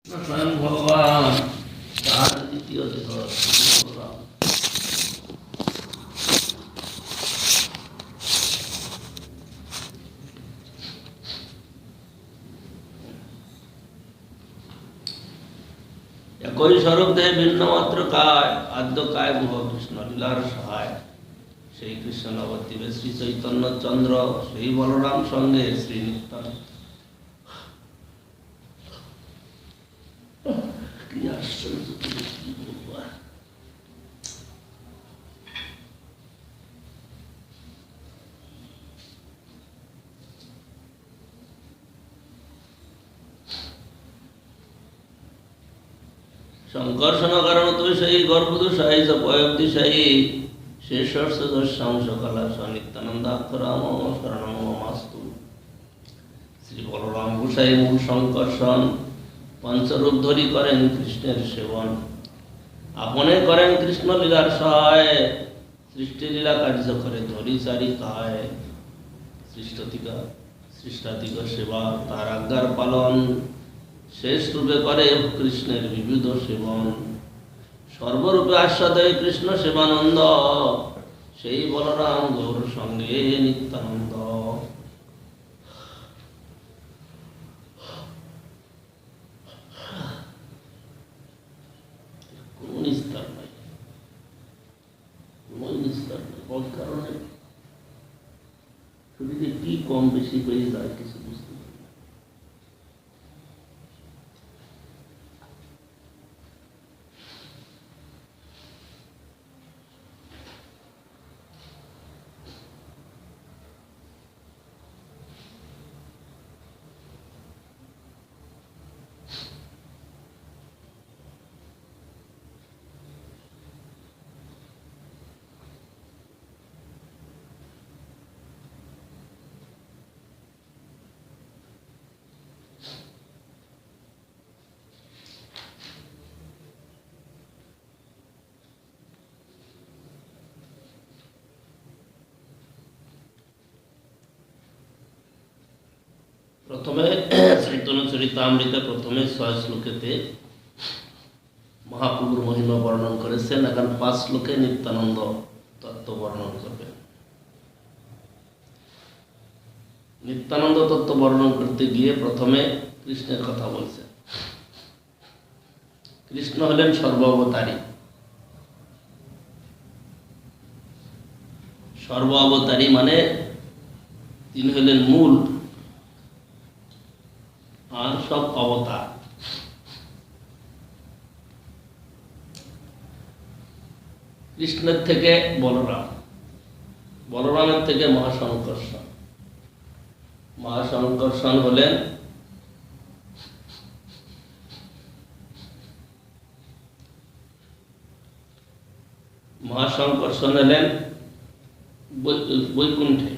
স্বয়ং ভগবান তার দ্বিতীয় দেহ বলরাম। একই স্বরূপ দেহে ভিন্ন মাত্র কায়, আদ্য কায় গুহ কৃষ্ণ লীলার সহায়। সেই কৃষ্ণ নবদ্বীপে শ্রী চৈতন্য চন্দ্র, সেই বলরাম সঙ্গে শ্রী নিত্যানন্দ। কি আশ্চর্য, কি বলবো আর। সংকর্ষণ কারণ তো সেই গর্ভদোষাই পয়ব্দিশায়ী শেষর্ষ দশাংশ কলা নিত্যানন্দাক্ষরাম শরণমাস্তু। শ্রী বলরাম গোসাই মূল সংকর্ষণ, পঞ্চরূপ ধরি করেন কৃষ্ণের সেবন। আপনে করেন কৃষ্ণ লীলার সহায়, সৃষ্টি লীলা কার্য করে ধরি চারি কায়। সৃষ্টাতিক সেবা তার আজ্ঞার পালন, শেষ রূপে করে কৃষ্ণের বিবিধ সেবন। সর্বরূপে আস্বাদয় কৃষ্ণ সেবানন্দ, সেই বলরাম গৌর সঙ্গে নিত্যানন্দ। কোন নিস্তার নাই, কোন নিস্তার নাই। কোন কারণে শরীরে কি কম বেশি হয়ে যায় কিছু বুঝতে পারি না। প্রথমে চৈতন্য চরিতামৃতে প্রথমে ৬ শ্লোকেতে মহাপ্রভুর মহিমা বর্ণন করেছেন। এখন ৫ শ্লোকে নিত্যানন্দ তত্ত্ব বর্ণন করবেন। নিত্যানন্দ তত্ত্ব বর্ণন করতে গিয়ে প্রথমে কৃষ্ণের কথা বলছেন। কৃষ্ণ হলেন সর্বাবতারী। সর্বাবতারী মানে তিনি হলেন মূল, আর সব অবতার। কৃষ্ণের থেকে বলরাম, বলরামের থেকে মহাসংকর্ষণ। মহাসংকর্ষণ হলেন বৈকুণ্ঠে।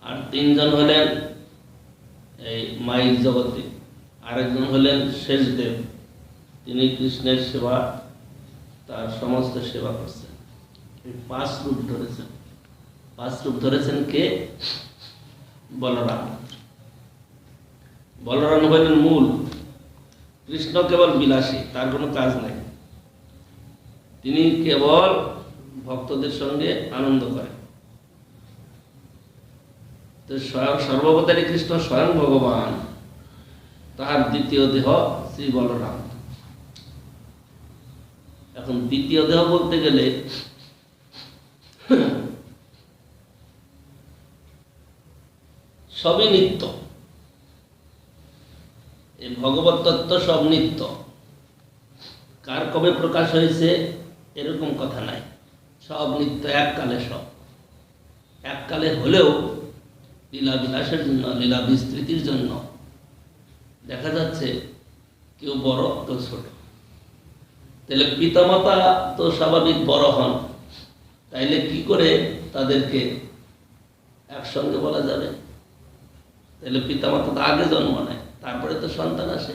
আর ৩ জন হলেন এই মাইক জগতে। আরেকজন হলেন শেষদেব, তিনি কৃষ্ণের সেবা, তার সমস্ত সেবা করছেন। এই ৫ রূপ ধরেছেন। ৫ রূপ ধরেছেন কে? বলরাম। বলরাম হলেন মূল। কৃষ্ণ কেবল বিলাসী, তার কোনো কাজ নাই। তিনি কেবল ভক্তদের সঙ্গে আনন্দ করেন। সর্বাবতারী কৃষ্ণ স্বয়ং ভগবান, তাহার দ্বিতীয় দেহ শ্রী বলরাম। এখন দ্বিতীয় দেহ বলতে গেলে সবই নিত্য। এই ভগবত তত্ত্ব সব নিত্য। কার কবে প্রকাশ হয়েছে এরকম কথা নাই। সব নিত্য, এককালে সব। এককালে হলেও লীলা বিলাসের জন্য, লীলা বিস্তৃতির জন্য দেখা যাচ্ছে কেউ বড় কেউ ছোট। তাহলে পিতামাতা তো স্বাভাবিক বড় হন, তাইলে কি করে তাদেরকে একসঙ্গে বলা যাবে? তাহলে পিতামাতা তো আগে জন্ম নেয়, তারপরে তো সন্তান আসে।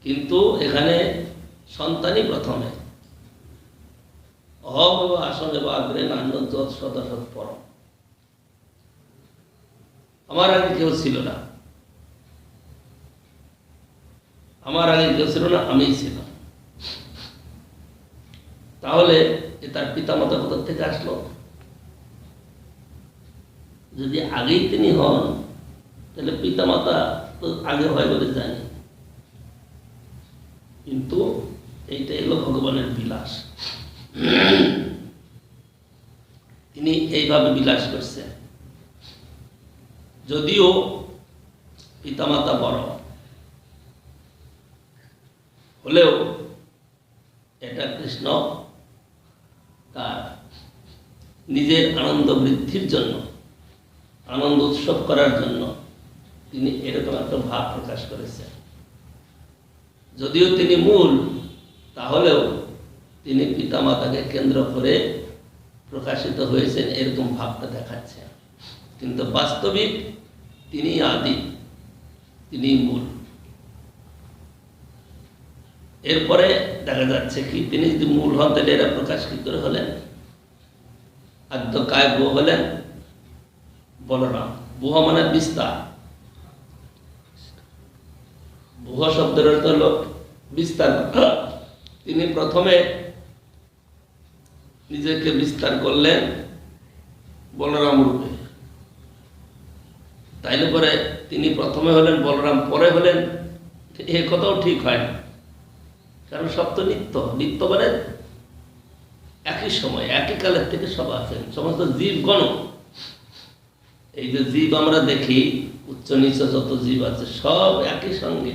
কিন্তু এখানে সন্তানই প্রথমে। অহম আসনে বা আগ্রে নান্য যৎ সদাসৎ পরম। আমার আগে কেউ ছিল না, আমার আগে কেউ ছিল না, আমিই ছিলাম। তাহলে তার পিতামাতা কোথা থেকে আসলো? যদি আগেই তিনি হন তাহলে পিতামাতা তো আগে হয় বলে জানি, কিন্তু এইটাই হলো ভগবানের বিলাস। তিনি এইভাবে বিলাস করছেন। যদিও পিতামাতা বড় হলেও এটা কৃষ্ণ তার নিজের আনন্দ বৃদ্ধির জন্য, আনন্দ উৎসব করার জন্য তিনি এরকম একটা ভাব প্রকাশ করেছেন। যদিও তিনি মূল, তাহলেও তিনি পিতামাতাকে কেন্দ্র করে প্রকাশিত হয়েছেন এরকম ভাবটা দেখাচ্ছেন। কিন্তু বাস্তবিক তিনি আদি, তিনি মূল। এরপরে দেখা যাচ্ছে কি, তিনি যদি মূল হন তাহলে এরা প্রকাশ কি করে হলেন? আদ্য কায় বউ হলেন বলরাম। বুহ মানে বিস্তার, বুহ শব্দের অর্থ হল বিস্তার। তিনি প্রথমে নিজেকে বিস্তার করলেন বলরাম রূপে, তাইলে পরে তিনি প্রথমে হলেন বলরাম, পরে হলেন, এ কথাও ঠিক হয় না। কারণ সব তো নিত্য, নিত্য মানে একই সময় একই কালের থেকে সব আছেন, সমস্ত জীবগণ। এই যে জীব আমরা দেখি, উচ্চ নিচ যত জীব আছে সব একই সঙ্গে।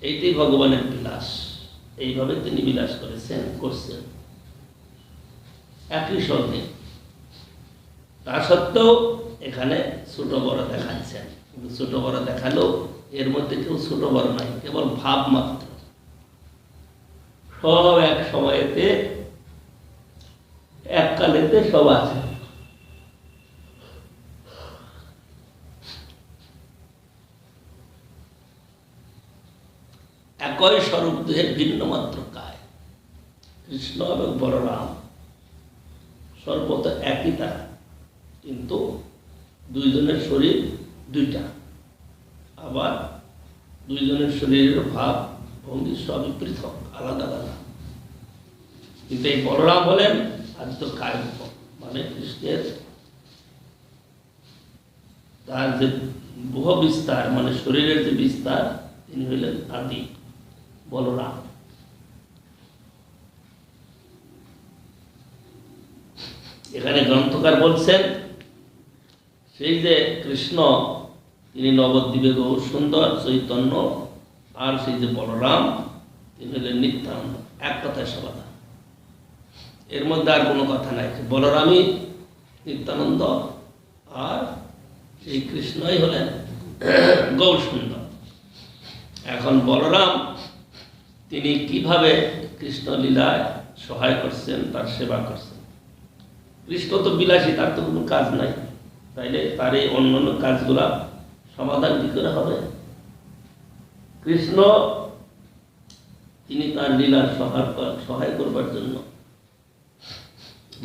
এইটাই ভগবানের বিলাস, এইভাবে তিনি বিলাস করছেন একই সঙ্গে। তা সত্ত্বেও এখানে ছোট বড় দেখাচ্ছেন, কিন্তু ছোট বড় দেখালেও এর মধ্যে কেউ ছোট বড় নাই, কেবল ভাব মাত্র। সব এক সময়েতে এক কালেতে সব আছে। একই স্বরূপ দেহে ভিন্ন মাত্র কায়। কৃষ্ণ এবং বলরাম সর্বত একই তারা, কিন্তু দুইজনের শরীর দুইটা, আবার দুইজনের শরীরের ভাব ভঙ্গি সবই পৃথক, আলাদা আলাদা। কিন্তু এই বলরাম হলেন আদ্য কায়, মানে কৃষ্ণের তার যে বুহ বিস্তার, মানে শরীরের যে বিস্তার, তিনি হইলেন আদি বলরাম। এখানে গ্রন্থকার বলছেন সেই যে কৃষ্ণ তিনি নবদ্বীপে গৌর সুন্দর চৈতন্য, আর সেই যে বলরাম তিনি হলেন নিত্যানন্দ। এক কথায় সমাধান, এর মধ্যে আর কোনো কথা নাই। বলরামই নিত্যানন্দ আর সেই কৃষ্ণই হলেন গৌর সুন্দর। এখন বলরাম তিনি কিভাবে কৃষ্ণ লীলায় সহায় করছেন, তার সেবা করছেন। কৃষ্ণ তো বিলাসী, তার তো কোনো কাজ নাই, তাইলে তার এই অন্যান্য কাজগুলা সমাধান কি করে হবে? কৃষ্ণ তিনি তার লীলার সহায় করবার জন্য,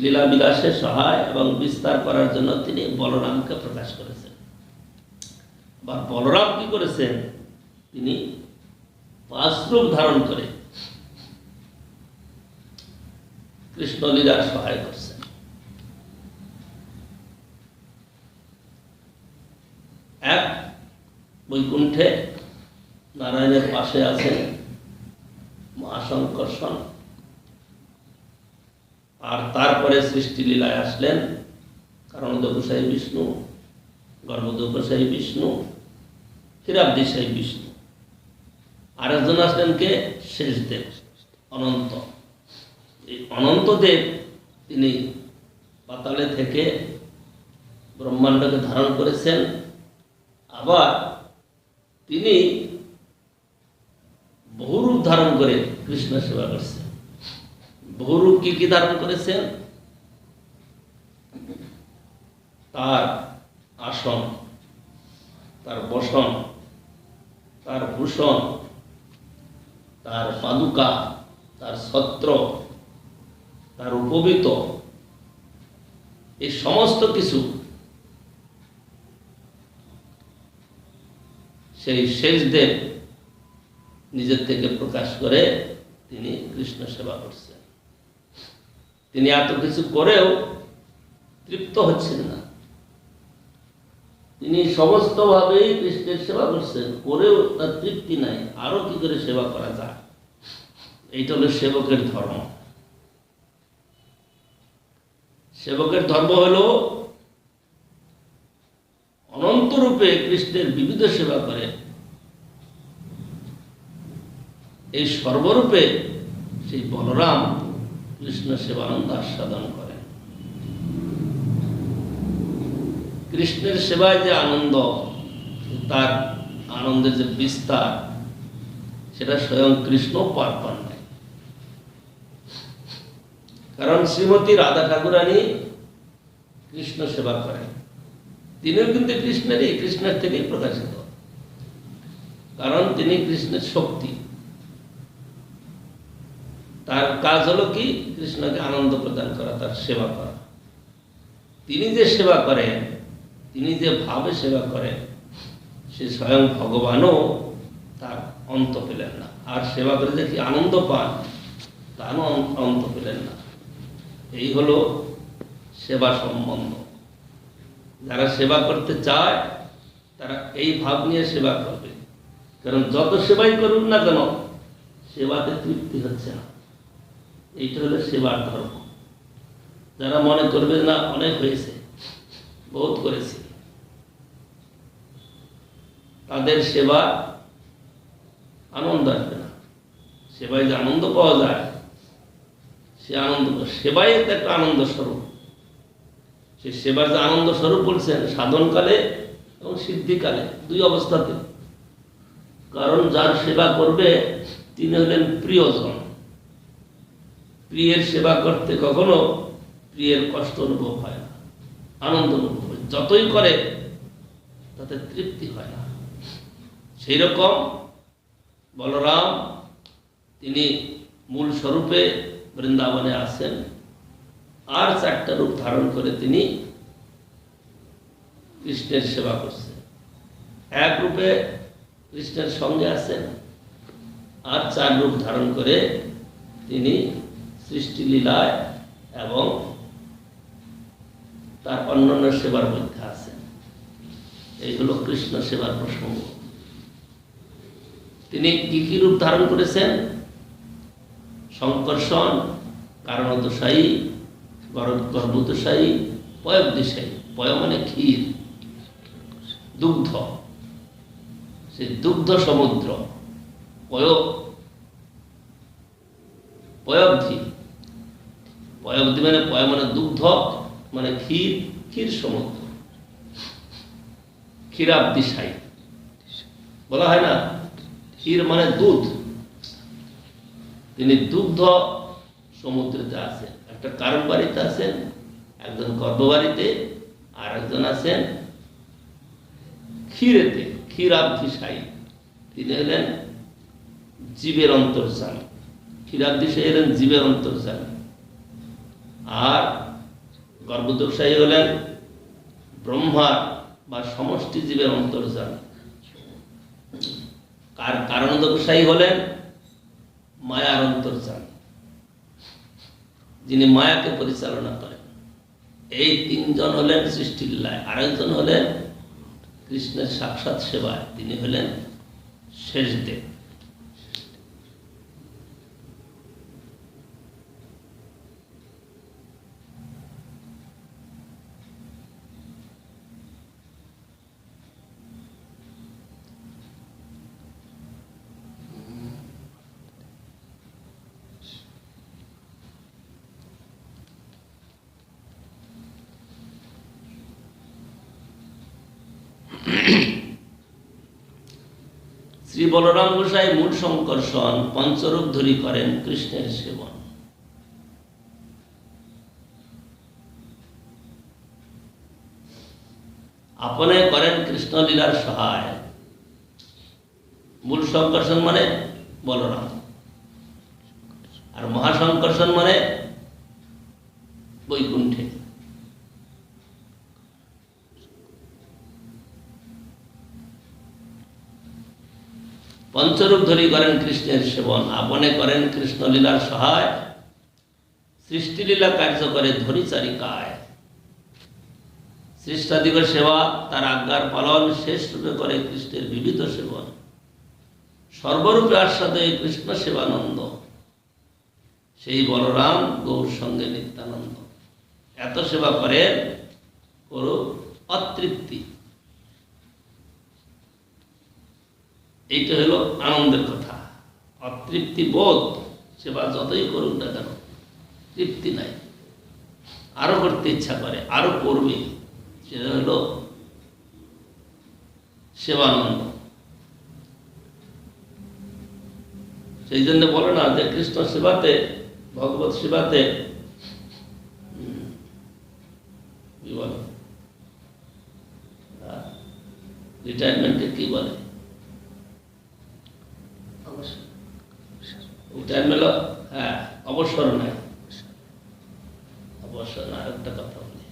লীলা বিলাসের সহায় এবং বিস্তার করার জন্য তিনি বলরামকে প্রকাশ করেছেন। বা বলরাম কি করেছেন? তিনি 5 রূপ ধারণ করে কৃষ্ণ লীলার সহায় করছেন। এক, বৈকুণ্ঠে নারায়ণের পাশে আছেন মহাসংকর্ষণ, আর তারপরে সৃষ্টি লীলায় আসলেন কারণোদকশায়ী বিষ্ণু, গর্ভোদকশায়ী বিষ্ণু, ক্ষীরাব্দিশায়ী বিষ্ণু। আরেকজন আসলেন কে? শেষদেব, অনন্ত। এই অনন্তদেব তিনি পাতালে থেকে ব্রহ্মাণ্ডকে ধারণ করেছেন। আবার তিনি বহুরূপ ধারণ করে কৃষ্ণ সেবা করছেন। বহুরূপ কি কি ধারণ করেছেন? তার আসন, তার বসন, তার ভূষণ, তার পাদুকা, তার ছত্র, তার উপবীত, এই সমস্ত কিছু সেই শেষদেব নিজের থেকে প্রকাশ করে তিনি কৃষ্ণ সেবা করছেন। তিনি এত কিছু করেও তৃপ্ত হচ্ছেন না। তিনি সমস্তভাবেই কৃষ্ণের সেবা করছেন, করেও তার তৃপ্তি নাই, আরো কি করে সেবা করা যায়। এইটা হলো সেবকের ধর্ম। সেবকের ধর্ম হলো অনন্ত রূপে কৃষ্ণের বিবিধ সেবা করে, এই সর্বরূপে সেই বলরাম কৃষ্ণ সেবানন্দ আস্বাদন করেন। কৃষ্ণের সেবায় যে আনন্দ, তার আনন্দের যে বিস্তার, সেটা স্বয়ং কৃষ্ণ পার পান নাই। কারণ শ্রীমতী রাধা ঠাকুরানী কৃষ্ণ সেবা করেন, তিনিও কিন্তু কৃষ্ণের থেকেই প্রকাশিত। কারণ তিনি কৃষ্ণের শক্তি। তার কাজ হলো কি? কৃষ্ণকে আনন্দ প্রদান করা, তার সেবা করা। তিনি যে সেবা করেন, তিনি যে ভাবে সেবা করেন, সে স্বয়ং ভগবানও তার অন্ত পেলেন না। আর সেবা করে যে কি আনন্দ পান, তারও অন্ত পেলেন না। এই হলো সেবা সম্বন্ধ। যারা সেবা করতে চায় তারা এই ভাব নিয়ে সেবা করবে। কারণ যত সেবাই করুন না কেন, সেবাতে তৃপ্তি হচ্ছে না। এইটা হলো সেবার ধর্ম। যারা মনে করবে না অনেক হয়েছে, বহুত করেছি, তাদের সেবা আনন্দ আসবে না। সেবায় যে আনন্দ পাওয়া যায়, সে আনন্দ, সেবাই একটা আনন্দ স্বরূপ। সে সেবার যে আনন্দ স্বরূপ বলছেন সাধনকালে এবং সিদ্ধিকালে, দুই অবস্থাতে। কারণ যার সেবা করবে তিনি হলেন প্রিয়জন। প্রিয়ের সেবা করতে কখনো প্রিয়ের কষ্ট অনুভব হয় না, আনন্দ অনুভব হয়। যতই করে তাতে তৃপ্তি হয় না। সেই রকম বলরাম তিনি মূল স্বরূপে বৃন্দাবনে আসেন, আর 4টা রূপ ধারণ করে তিনি কৃষ্ণের সেবা করছেন। এক রূপে কৃষ্ণের সঙ্গে আছেন, আর 4 রূপ ধারণ করে তিনি সৃষ্টি লীলায় এবং তার অন্যান্য সেবার মধ্যে আছেন। এই হলো কৃষ্ণ সেবার প্রসঙ্গ। তিনি কি কি রূপ ধারণ করেছেন? সংকর্ষণ, কারণদোষায়ী, গর্ভদোষায়ী, পয়বদিশায়ী। পয় মানে ক্ষীর, দুগ্ধ, সেই দুগ্ধ সমুদ্র। পয়বধি, পয়বধি মানে পয় মানে দুগ্ধ, মানে ক্ষীর, ক্ষীর সমুদ্র। ক্ষীরাব্দিশায়ী বলা হয় না, ক্ষীর মানে দুধ। তিনি দুগ্ধ সমুদ্রেতে আছেন। একটা কারণ বাড়িতে আছেন, একজন গর্ভবাড়িতে, আর একজন আছেন ক্ষীরেতে, ক্ষীরাব্দিশায়ী। তিনি হলেন জীবের অন্তর্যামী। ক্ষীরাব্দিশায়ী হলেন জীবের অন্তর্যামী, আর গর্ভদোষায়ী হলেন ব্রহ্মার বা সমষ্টি জীবের অন্তর্যামী। কারণদোষায়ী হলেন মায়ার অন্তর্যামী, যিনি মায়াকে পরিচালনা করেন। এই 3 জন হলেন সৃষ্টির লীলায়। আরেকজন হলেন কৃষ্ণের সাক্ষাৎ সেবায়, তিনি হলেন শেষদেব। শ্রী বলরাম গোসাই মূল সংকর্ষণ 5 রূপ ধরি করেন কৃষ্ণের সেবন। আপনে করেন কৃষ্ণ লীলার সহায়। মূল সংকর্ষণ মানে বলরাম, আর মহাসংকর্ষণ মানে বৈকুণ্ঠে। পঞ্চরূপ ধরি করেন কৃষ্ণের সেবন, আপনে করেন কৃষ্ণলীলার সহায়, সৃষ্টিলীলা কার্য করে ধরি চারিকায়। সৃষ্টাদিগর সেবা, তার আজ্ঞার পালন, শেষ রূপে করে কৃষ্ণের বিবিধ সেবন। সর্বরূপে আস্বাদে কৃষ্ণ সেবানন্দ, সেই বলরাম গৌর সঙ্গে নিত্যানন্দ। এত সেবা করেন করো অতৃপ্তি। এইটা হলো আনন্দের কথা। অতৃপ্তি বোধ, সেবা যতই করুক না কেন তৃপ্তি নাই, আরো করতে ইচ্ছা করে, আরো করবে, সেটা হলো সেবানন্দ। সেই জন্য বলে না যে কৃষ্ণ সেবাতে, ভগবত সেবাতে কি বলে, রিটায়ারমেন্টে কি বলে, হ্যাঁ অবসর নাই, অবসর না। আরেকটা কথা বলি,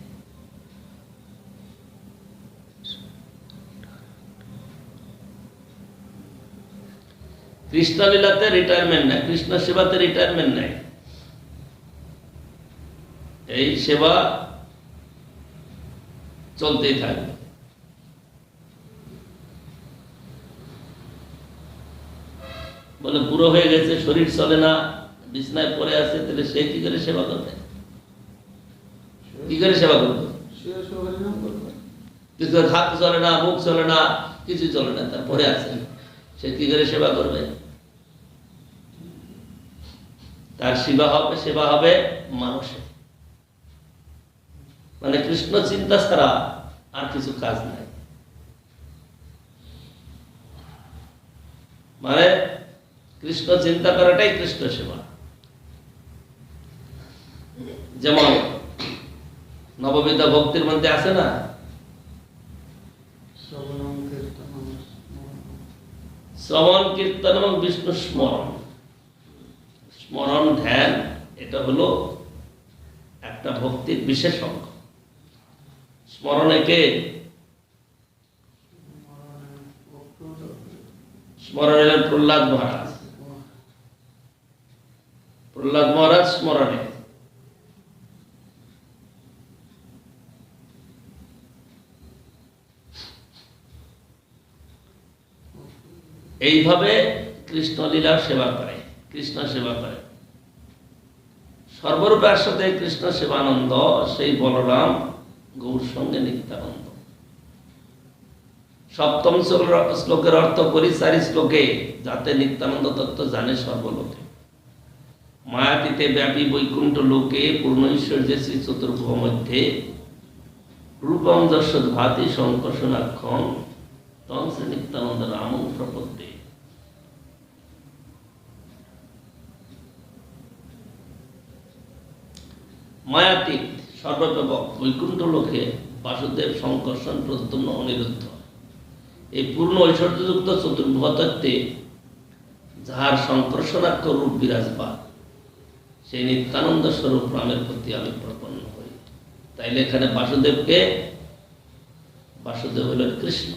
কৃষ্ণলীলাতে রিটায়ারমেন্ট নাই, কৃষ্ণ সেবাতে রিটায়ারমেন্ট নাই। এই সেবা চলতেই থাকবে। বলে বুড়ো হয়ে গেছে, শরীর চলে না, বিছনায় পড়ে আছে, তাহলে সে কি করে সেবা করবে? কি করে সেবা করবে? কিছু হাত চলে না, মুখ চলে না, কিছু চলে না, তার পড়ে আছে, সে কি করে সেবা করবে? তার সেবা হবে মানুষের, মানে কৃষ্ণ চিন্তা ছাড়া আর কিছু কাজ নাই। মানে কৃষ্ণ চিন্তা করাটাই কৃষ্ণ সেবা। যেমন নববিধা ভক্তির মধ্যে আছে না, শ্রবণ কীর্তন এবং বিষ্ণু স্মরণ। স্মরণ ধ্যান, এটা হলো একটা ভক্তির বিশেষ অঙ্গ। স্মরণে কে? স্মরণ হলেন প্রহ্লাদ মহারাজ। প্রহ্লাদ মহারাজ স্মরণে। এইভাবে কৃষ্ণ লীলার সেবা করে, কৃষ্ণ সেবা করে। সর্বরূপের সাথে কৃষ্ণ সেবানন্দ, সেই বলরাম গৌর সঙ্গে নিত্যানন্দ। সপ্তম শ্লোকের অর্থ করি 4 শ্লোকে, যাতে নিত্যানন্দ তত্ত্ব জানে সর্বলোকে। মায়াতীতে ব্যাপী বৈকুণ্ঠ লোকে, পূর্ণ ঐশ্বর্যে শ্রী চতুর্ভুব মধ্যে, রূপম যশোদ ভাতি সংকর্ষণাক্ষণ, তং শ্রী নিত্যানন্দ রামং প্রপদ্যে। মায়াতীত, সর্বব্যাপক, বৈকুণ্ঠ লোকে বাসুদেব, সংকর্ষণ, প্রদ্যুম্ন, অনিরুদ্ধ, এই পূর্ণ ঐশ্বর্যযুক্ত চতুর্ভুব তত্ত্বে যাহার সংকর্ষণাক্ষ রূপ বিরাজমান, সেই নিত্যানন্দ স্বরূপ রামের প্রতি আমি প্রপন্ন হই। তাইলে এখানে বাসুদেবকে, বাসুদেব হলেন কৃষ্ণ,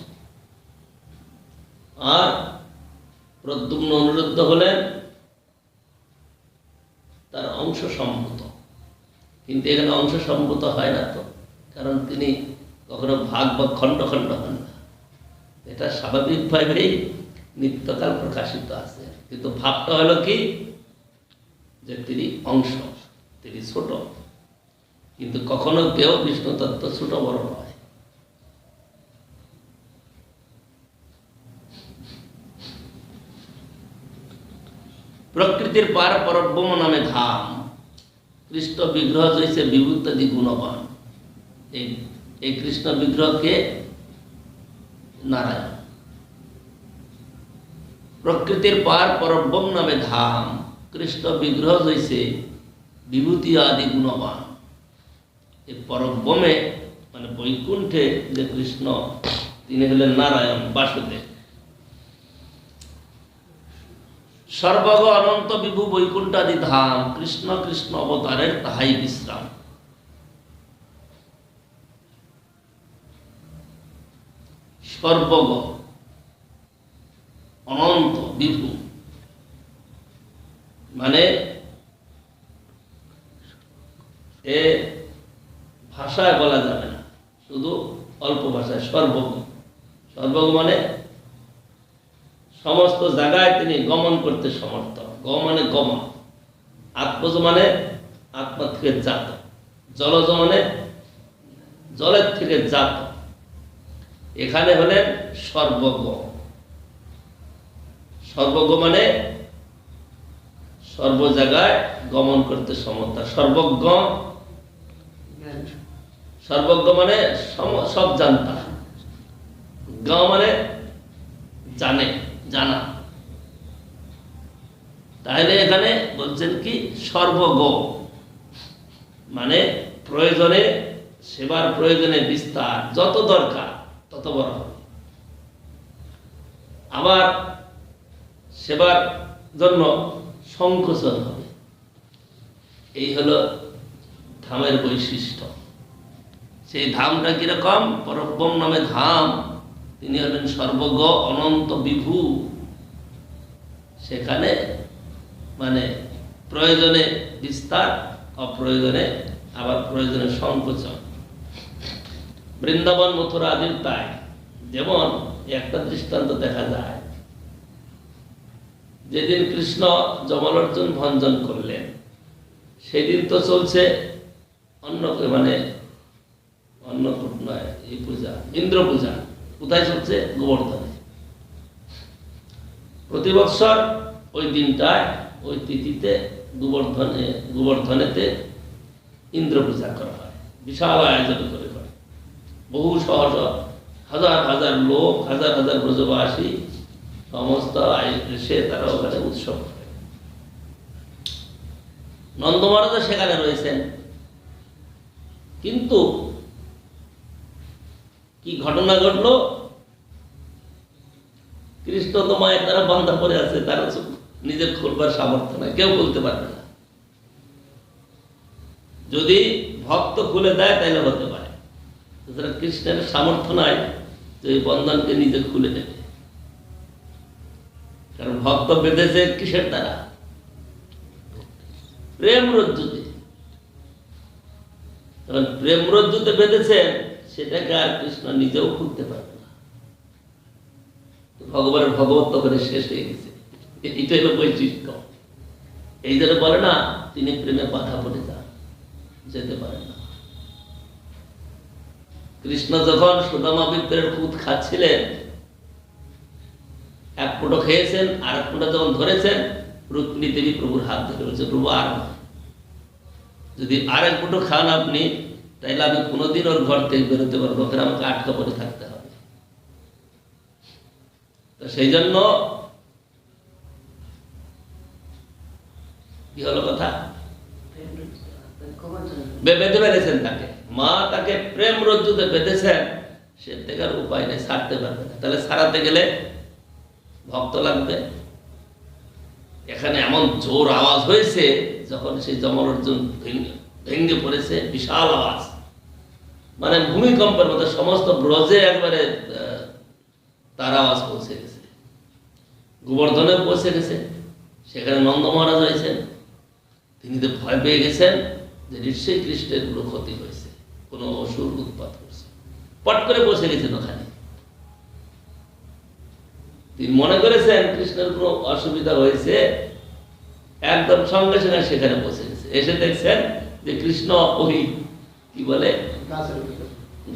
আর প্রদ্যুম্ন, অনিরুদ্ধ হলেন তার অংশ সম্ভূত। কিন্তু এখানে অংশ সম্ভূত হয় না তো, কারণ তিনি কখনো ভাগ বা খণ্ড খণ্ড হন না। এটা স্বাভাবিকভাবেই নিত্যকাল প্রকাশিত আছে, কিন্তু ভাবটা হলো কি, যে তিনি অংশ, তিনি ছোট। কিন্তু কখনো কেউ বিষ্ণু তত্ত্ব ছোট বড় নয়। প্রকৃতির পার পরব্রহ্ম নামে ধাম, কৃষ্ণ বিগ্রহ হয়েছে বিভূতাদি গুণবান। এই কৃষ্ণ বিগ্রহকে নারায়ণ। প্রকৃতির পার পরব্রহ্ম নামে ধাম, কৃষ্ণ বিগ্রহ হয়েছে বিভূতি আদি গুণবান। এই পরব্রহ্মে মানে বৈকুণ্ঠে যে কৃষ্ণ, তিনি হলেন নারায়ণ, বাসুদেব। সর্বগ অনন্ত বিভু বৈকুণ্ঠাদি ধাম, কৃষ্ণ কৃষ্ণ অবতারের তাহাই বিশ্রাম। সর্বগ অনন্ত বিভু, মানে এ ভাষায় বলা যাবে না, শুধু অল্প ভাষায় সর্বজ্ঞ। সর্বজ্ঞ মানে সমস্ত জায়গায় তিনি গমন করতে সমর্থ। গ মানে গমন, আত্মজ মানে আত্মা থেকে জাত, জলজ মানে জলের থেকে জাত। এখানে হলেন সর্বজ্ঞ। সর্বজ্ঞ মানে সর্ব জায়গায় গমন করতে সমর্থ। সর্বজ্ঞ, সর্বজ্ঞ মানে সব জানতা। জ্ঞ মানে জানে, জানা। তাহলে এখানে বলছেন কি সর্বজ্ঞ মানে প্রয়োজনে, সেবার প্রয়োজনে বিস্তার যত দরকার তত বড় হবে, আবার সেবার জন্য সংকোচন হবে। এই হলো ধামের বৈশিষ্ট্য। সেই ধামটা কিরকম? পরব্রহ্ম নামে ধাম। তিনি হলেন সর্বজ্ঞ, অনন্ত বিভু। সেখানে মানে প্রয়োজনে বিস্তার, অপ্রয়োজনে আবার প্রয়োজনে সংকোচন। বৃন্দাবন মথুরা আদির তাই। যেমন একটা দৃষ্টান্ত দেখা যায়, যেদিন কৃষ্ণ যমলোচন ভঞ্জন করলেন সেদিন তো চলছে মানে অন্নকূট নয়, এই পূজা ইন্দ্র পূজা। কোথায় চলছে? গোবর্ধনে। প্রতি বৎসর ওই দিনটায়, ওই তিথিতে গোবর্ধনেতে ইন্দ্র পূজা করা হয়, বিশাল আয়োজন করে হয়। বহু সহজ হাজার হাজার লোক, হাজার হাজার ব্রজবাসী সমস্ত এসে তারা ওখানে উৎসব করে। নন্দ মহারাজও সেখানে রয়েছেন। কিন্তু কি ঘটনা ঘটলো? কৃষ্ণ তো মায়ের তারা বান্ধা পড়ে আছে, তারা নিজের খুলবার সামর্থ্য নাই, কেউ খুলতে পারবে না। যদি ভক্ত খুলে দেয় তাহলে হতে পারে, কৃষ্ণের সামর্থ্য নাই যে এই বন্ধনকে নিজে খুলে দেবে। কারণ ভক্ত বেঁধেছে কিসের দ্বারা? প্রেম রজ্জুতে। যখন প্রেম রজ্জুতে বেঁধেছেন, সেটাকে আর কৃষ্ণ নিজেও খুলতে পারবে না। ভগবানের ভগবত্ব করে শেষ হয়ে গেছে। এটাই হলো বৈশিষ্ট্য। এই জন্য বলে না, তিনি প্রেমে বাধা পড়ে যান, যেতে পারেন না। কৃষ্ণ যখন সুদামা বিপ্রের খুদ খাচ্ছিলেন, এক ফুটো খেয়েছেন, আর এক ফুটো যখন ধরেছেন, রুক্মিণী দেবী প্রভুর হাত ধরে বলছে, প্রভু আর নয়, যদি আর এক ফুটো খান আপনি, তাইলে আমি কোনোদিন ওর ঘর থেকে বেরোতে পারবো, ওখানে আমাকে আটকা পড়ে থাকতে হবে। তো সেই জন্য কি হলো কথা? বেঁধে বেঁধেছেন তাকে, মা তাকে প্রেম রজ্জুতে বেঁধেছেন, সে থেকে আর উপায় নেই, ছাড়তে পারবে না। তাহলে ছাড়াতে গেলে ভক্ত লাগবে। এখানে এমন জোর আওয়াজ হয়েছে, যখন সেই যমলোচন ভেঙে পড়েছে, বিশাল আওয়াজ, মানে ভূমিকম্পের মতো সমস্ত ব্রজে একবারে তার আওয়াজ পৌঁছে গেছে, গোবর্ধনে পৌঁছে গেছে। সেখানে নন্দ মহারাজ হয়েছেন, তিনি তো ভয় পেয়ে গেছেন যে নিশ্চয়ই কৃষ্ণের কোনো ক্ষতি হয়েছে, কোনো অসুর উৎপাত করছে। পট করে পৌঁছে গেছেন ওখানে। তিনি মনে করেছেন কৃষ্ণের কোনো অসুবিধা হয়েছে, একদম সঙ্গে সঙ্গে সেখানে পৌঁছে গেছে। এসে দেখছেন যে কৃষ্ণ ওই কি বলে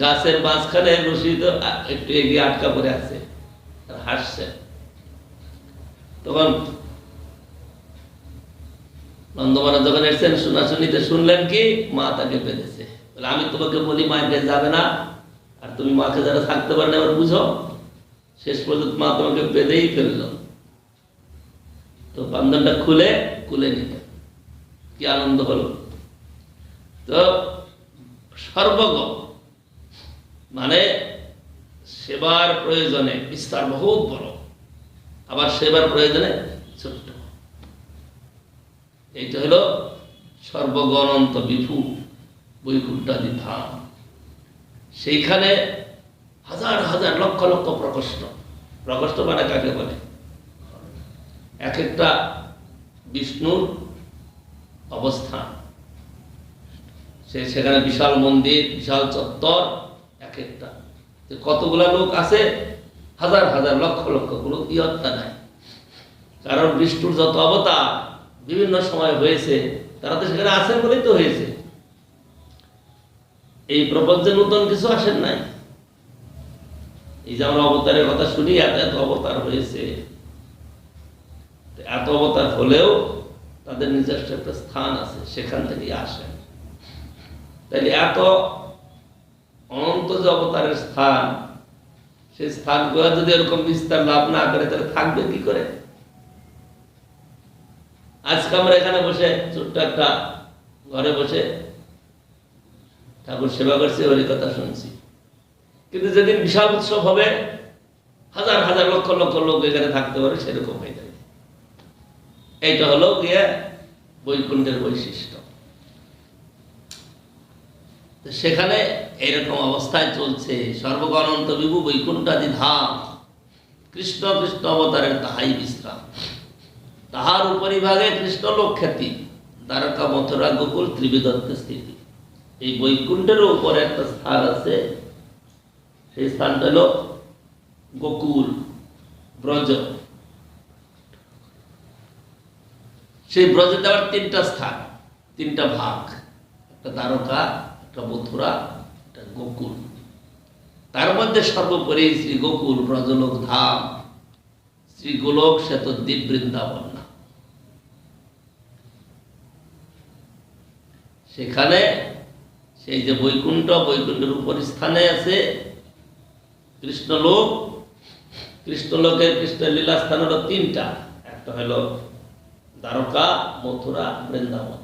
গাছের মাঝখানে রশিদ একটু এগিয়ে আটকা পড়ে আছে, আর হাসছে। তখন নন্দমানা যখন এসছেন, শোনাশুনিতে শুনলেন কি মা তাকে বেঁধেছে। বলে, আমি তোমাকে বলি মাকে যাবে না, আর তুমি মাকে যারা থাকতে পারে না, এবার বুঝো। শেষ পর্যন্ত মা তোমাকে বেঁধেই ফেলল। তো বান্ধনটা খুলে নিলে কি আনন্দ হলো। তো সর্বজ্ঞ মানে সেবার প্রয়োজনে বিস্তার বহুত বড়, আবার সেবার প্রয়োজনে ছোট্ট। এইটা হলো সর্বজ্ঞ অনন্ত বিভু বৈকুণ্ঠাদি ধাম। সেইখানে হাজার হাজার লক্ষ লক্ষ প্রকোষ্ঠ। প্রকোষ্ঠ মানে কাকে বলে? এক একটা বিষ্ণুর অবস্থান, সেখানে বিশাল মন্দির, বিশাল চত্বর, এক একটা কতগুলা লোক আছে, হাজার হাজার লক্ষ লক্ষ, কোনো ইয়ত্তা নাই। কারণ বিষ্ণুর যত অবতার বিভিন্ন সময় হয়েছে, তারা তো সেখানে আছেন বলেই তো হয়েছে। এই প্রপঞ্চে নতুন কিছু আসেন নাই। এই যে আমরা অবতারের কথা শুনি, এত এত অবতার হয়েছে, এত অবতার হলেও তাদের নিজস্ব একটা স্থান আছে, সেখান থেকে আসেন। তাইলে এত অনন্ত যে অবতারের স্থান, সেই স্থানগুলো যদি এরকম বিস্তার লাভ না করে, তাহলে থাকবে কি করে? আজকে আমরা এখানে বসে ছোট্ট একটা ঘরে বসে ঠাকুর সেবা করছি, ওরই কথা শুনছি। কিন্তু যেদিন বিশাল উৎসব হবে, হাজার হাজার লক্ষ লক্ষ লোক এখানে থাকতে পারে, সেরকম হয়ে যাবে। এইটা হলো গিয়ে বৈকুণ্ঠের বৈশিষ্ট্য। সেখানে এইরকম অবস্থায় চলছে, সর্বগণন্ত বিভু বৈকুণ্ঠাদি ধাম, কৃষ্ণ কৃষ্ণ অবতারের তাহাই বিশ্রাম। তাহার উপরিভাগে কৃষ্ণ লোক খ্যাতি, দ্বারকা মথুরা গোকুল ত্রিবিদত্তে স্থিতি। এই বৈকুণ্ঠের উপরে একটা স্থান আছে, সেই স্থানটা হল গোকুল, ব্রজ। সেই ব্রজে আবার তিনটা স্থান, তিনটা ভাগ, একটা দ্বারকা, একটা মথুরা, একটা গোকুল। তার মধ্যে সর্বোপরি শ্রী গোকুল ব্রজলোক ধাম, শ্রী গোলক শ্বেতদ্বীপ বৃন্দাবন। সেখানে সেই যে বৈকুণ্ঠ, বৈকুণ্ঠের উপর স্থানে আছে কৃষ্ণলোক। কৃষ্ণলোকের কৃষ্ণের লীলা স্থান হলো তিনটা, একটা হলো দ্বারকা, মথুরা, বৃন্দাবন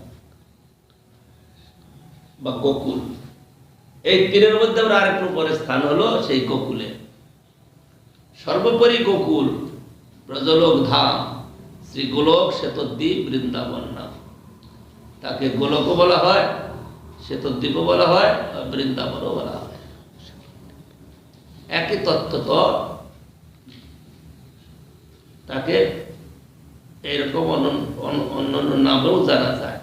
বা গোকুল। এই তিনের মধ্যে আমরা আরেকটু উপরে স্থান হলো সেই গোকুলে। সর্বোপরি গোকুল, ব্রজলোক ধাম, শ্রী গোলক শ্বেতদ্বীপ বৃন্দাবন নাম। তাকে গোলকও বলা হয়, শ্বেতদ্বীপও বলা হয়, বৃন্দাবনও বলা হয়, একই তত্ত্ব। তো তাকে এইরকম অন্যান্য নামেও জানা যায়।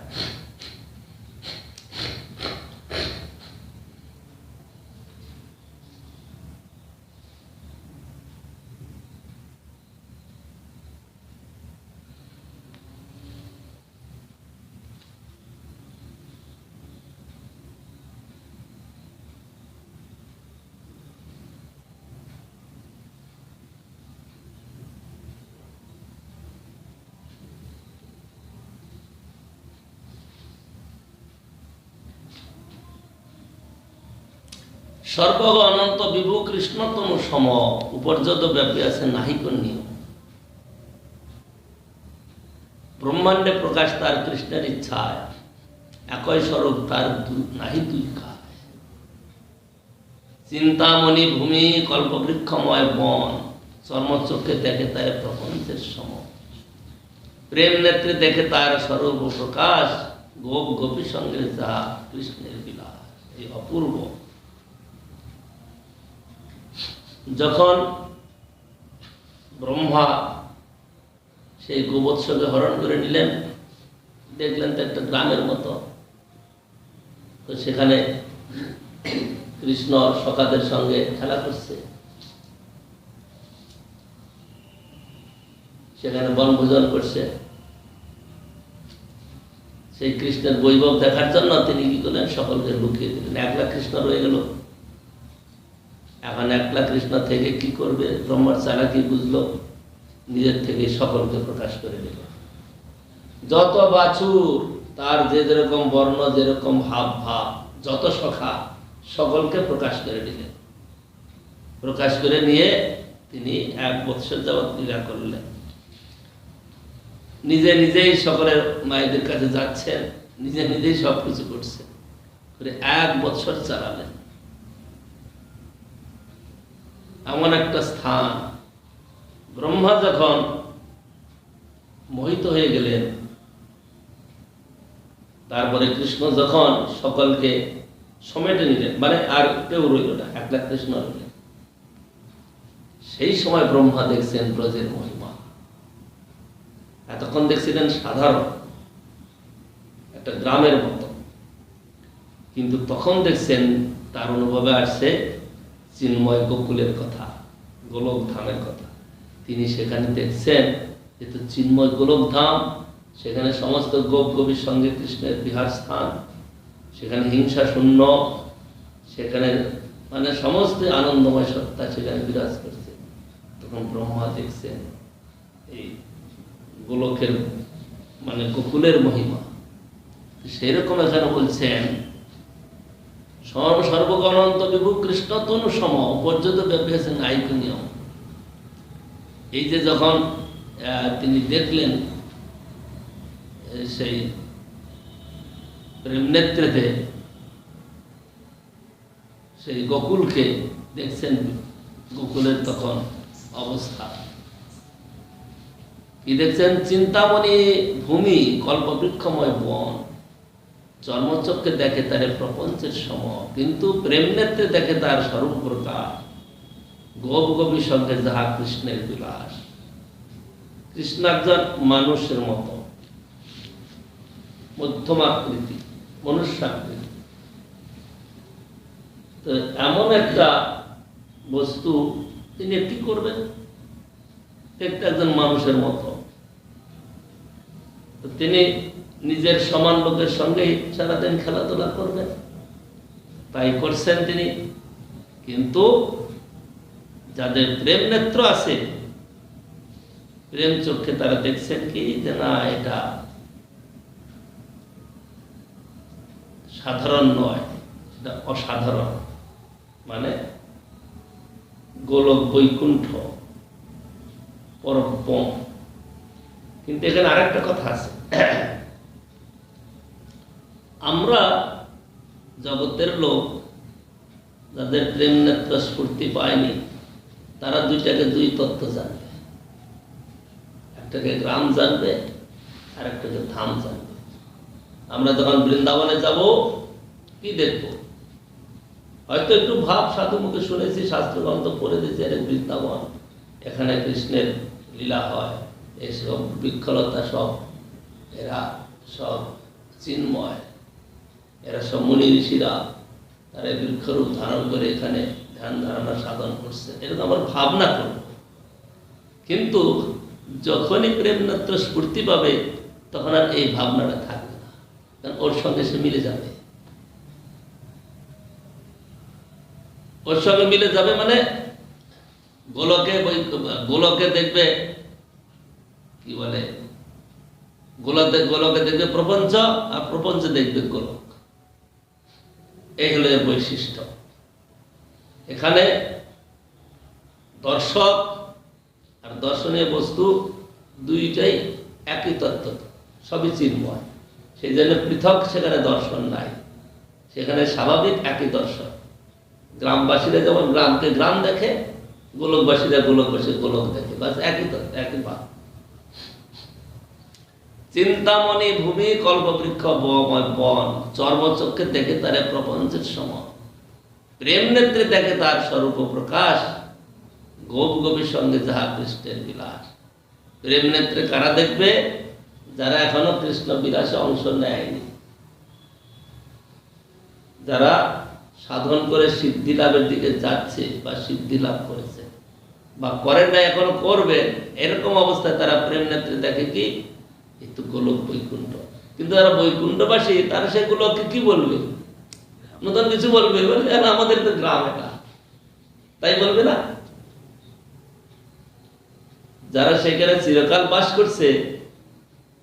সর্বগ অনন্ত বিভু কৃষ্ণতম সম, উপর্যত ব্যাপী আছে নাহিকর্ণীয়। ব্রহ্মাণ্ডে প্রকাশ তার কৃষ্ণের ইচ্ছায়, একই স্বরূপ তার নাহি দুই কায়। চিন্তামণি ভূমি কল্পবৃক্ষময় বন, চর্মচক্ষে দেখে তার প্রপঞ্চের সম। প্রেম নেত্রে দেখে তার স্বরূপ প্রকাশ, গোপ গোপী সঙ্গে যা কৃষ্ণের বিলাস। এই অপূর্ব। যখন ব্রহ্মা সেই গোবৎসকে হরণ করে নিলেন, দেখলেন তো একটা গ্রামের মতো, তো সেখানে কৃষ্ণ সখাদের সঙ্গে খেলা করছে, সেখানে বনভোজন করছে। সেই কৃষ্ণের বৈভব দেখার জন্য তিনি কি করলেন, সকলকে লুকিয়ে দিলেন। একলা কৃষ্ণ রয়ে গেল। এখন একলা কৃষ্ণ থেকে কি করবে, ব্রহ্মার চালাকি বুঝলো, নিজের থেকে সকলকে প্রকাশ করে দিল। যত বাছুর, তার যে যেরকম বর্ণ, যেরকম ভাব ভাব, যত সখা, সকলকে প্রকাশ করে দিলেন। প্রকাশ করে নিয়ে তিনি 1 বৎসর যাবৎ লীলা করলেন। নিজে নিজেই সকলের মায়েদের কাছে যাচ্ছেন, নিজে নিজেই সবকিছু করছেন, করে 1 বৎসর চালালেন। এমন একটা স্থান, ব্রহ্মা যখন মোহিত হয়ে গেলেন, তারপরে কৃষ্ণ যখন সকলকে সমেটে নিলেন, মানে আর কেউ রইল না, একলা কৃষ্ণ রইলেন। সেই সময় ব্রহ্মা দেখছেন ব্রজের মহিমা। এতক্ষণ দেখছিলেন সাধারণ একটা গ্রামের মতো, কিন্তু তখন দেখছেন তার অনুভবে আসছে চিন্ময় গোকুলের কথা, গোলক ধামের কথা। তিনি সেখানে দেখছেন যেহেতু চিন্ময় গোলক ধাম, সেখানে সমস্ত গোপ গোপীর সঙ্গে কৃষ্ণের বিহার স্থান, সেখানে হিংসা শূন্য, সেখানে মানে সমস্ত আনন্দময় সত্তা সেখানে বিরাজ করছে। তখন ব্রহ্মা দেখছেন এই গোলকের মানে গোকুলের মহিমা। সেরকম এখানে বলছেন সর্বগণন্ত বিভু কৃষ্ণ তনু সম পর্যন্ত ব্যাপিয়েছে নায়িক নিয়ম। এই যে যখন তিনি দেখলেন সেই প্রেম নেত্রেতে সেই গোকুলকে দেখছেন, গোকুলের তখন অবস্থা কি দেখছেন? চিন্তামণি ভূমি কল্পবৃক্ষময় বন, জন্মচক্ষে দেখে তার প্রপঞ্চের সম, কিন্তু প্রেম নেত্রে দেখে তার সর্বপ্রকার। গোপ গোপীর সঙ্গে যাহা কৃষ্ণের বিলাস। কৃষ্ণ একজন মানুষের মতো, মধ্যমাকৃতি, মনুষ্যাকৃতি। তো এমন একটা বস্তু তিনি কি করবেন? একটা একজন মানুষের মতো। তিনি নিজের সমান লোকের সঙ্গে সারাদিন খেলাধুলা করবেন, তাই করছেন তিনি। কিন্তু যাদের প্রেম নেত্র আছে, প্রেম চোখে তারা দেখছেন কি যে না, এটা সাধারণ নয়, এটা অসাধারণ, মানে গোলক বৈকুণ্ঠ পরম। কিন্তু এখানে আরেকটা কথা আছে, আমরা জগতের লোক যাদের প্রেম নেত্র স্ফূর্তি পায়নি, তারা দুইটাকে দুই তত্ত্ব জানবে। একটাকে গ্রাম জানবে আর একটাকে ধাম জানবে। আমরা যখন বৃন্দাবনে যাব কি দেখবো? হয়তো একটু ভাব সাধু মুখে শুনেছি, শাস্ত্রগ্রন্থ পড়ে দিয়েছি, আরে বৃন্দাবন, এখানে কৃষ্ণের লীলা হয়, এসব বৃক্ষলতা সব এরা সব চিন্ময়, এরা সব মুনি ঋষিরা তারা বৃক্ষরূপ ধারণ করে এখানে ধ্যান ধারণা সাধন করছে, এরকম আমার ভাবনা করব। কিন্তু যখনই প্রেম নেত্র স্ফূর্তি পাবে তখন আর এই ভাবনাটা থাকবে না, কারণ ওর সঙ্গে সে মিলে যাবে। ওর সঙ্গে মিলে যাবে মানে গোলকে দেখবে কি বলে, গোলকে দেখবে প্রপঞ্চ, আর প্রপঞ্চে দেখবে গোলক। এই হলো এর বৈশিষ্ট্য। এখানে দর্শক আর দর্শনীয় বস্তু দুইটাই একই তত্ত্ব, সবই চিন্ময়। সেই জন্য পৃথক সেখানে দর্শন নাই, সেখানে স্বাভাবিক একই দর্শন। গ্রামবাসীরা যেমন গ্রামকে গ্রাম দেখে, গোলকবাসীরা গোলকবাসী গোলক দেখে, বাস একই তত্ত্ব, একই ভাব। চিন্তামণি ভূমি কল্পবৃক্ষ বন, চর্মচক্ষে দেখে তার প্রপঞ্চের সম, প্রেম নেত্রে দেখে তার স্বরূপ প্রকাশ। গোপ গোপীর সঙ্গে যাহা কৃষ্ণের বিলাস। প্রেম নেত্রে কারা দেখবে? যারা এখনো কৃষ্ণ বিলাসে অংশ নেয়নি, যারা সাধন করে সিদ্ধি লাভের দিকে যাচ্ছে বা সিদ্ধি লাভ করেছে বা করেন না, এখনো করবে, এরকম অবস্থায় তারা প্রেম নেত্রে দেখে কি একটু গোলক বৈকুণ্ঠ। কিন্তু যারা বৈকুণ্ঠবাসী তারা সেগুলোকে কি বলবে? নতুন কিছু বলবে, আমাদের তো গ্রাম এটা, তাই বলবে না? যারা সেখানে চিরকাল বাস করছে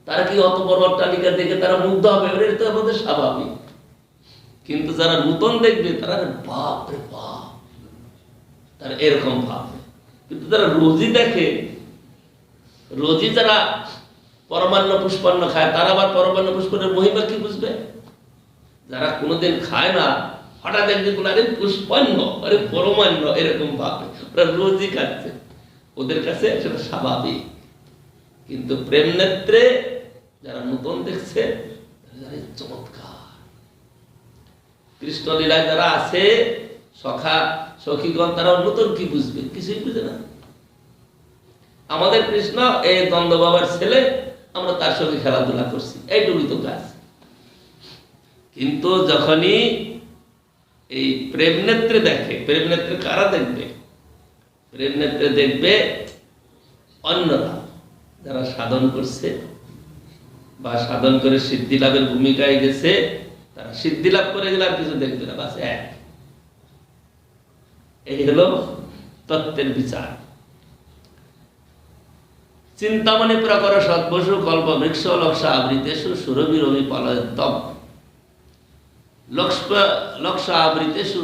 তারা কি অত বড় অট্টালিকা দেখে তারা মুগ্ধ হবে? এটা আমাদের স্বাভাবিক। কিন্তু যারা নূতন দেখবে তারা বাপ রে বাপ, তারা এরকম ভাববে। কিন্তু যারা রোজই দেখে, রোজই যারা পরমান্ন পুষ্পান্ন খায়, তারা আবার পরমান্ন পুষ্পের মহিমা কি বুঝবে? যারা কোনোদিন খায় না, হঠাৎ একদিন আরে পুষ্পান্ন, আরে পরমান্ন, এরকম ভাবে ওরা রোজই খাচ্ছে, ওদের কাছে সেটা স্বাভাবিক। কিন্তু প্রেম নেত্রে যারা নূতন দেখছে, চমৎকার। কৃষ্ণ লীলায় যারা আছে সখা সখীগণ, তারা নূতন কি বুঝবে? কিছুই বুঝে না। আমাদের কৃষ্ণ এই দ্বন্দ্ব বাবার ছেলে, আমরা তার সঙ্গে খেলাধুলা করছি, এইটুকুই তো কাজ। কিন্তু যখনই এই প্রেম নেত্রে দেখে, প্রেম নেত্রে কারা দেখবে? প্রেম নেত্রে দেখবে অন্যরা যারা সাধন করছে বা সাধন করে সিদ্ধি লাভের ভূমিকায় গেছে, তারা সিদ্ধি লাভ করে গেলে আর কিছু দেখবে না, বাস এক। এই হলো তত্ত্বের বিচার। চিন্তামণি প্রকর সদ্বসু কল্প বৃক্ষ লক্ষ আবৃতেষু সুরবিরমি পলয়তম লক্ষ আবৃতেষু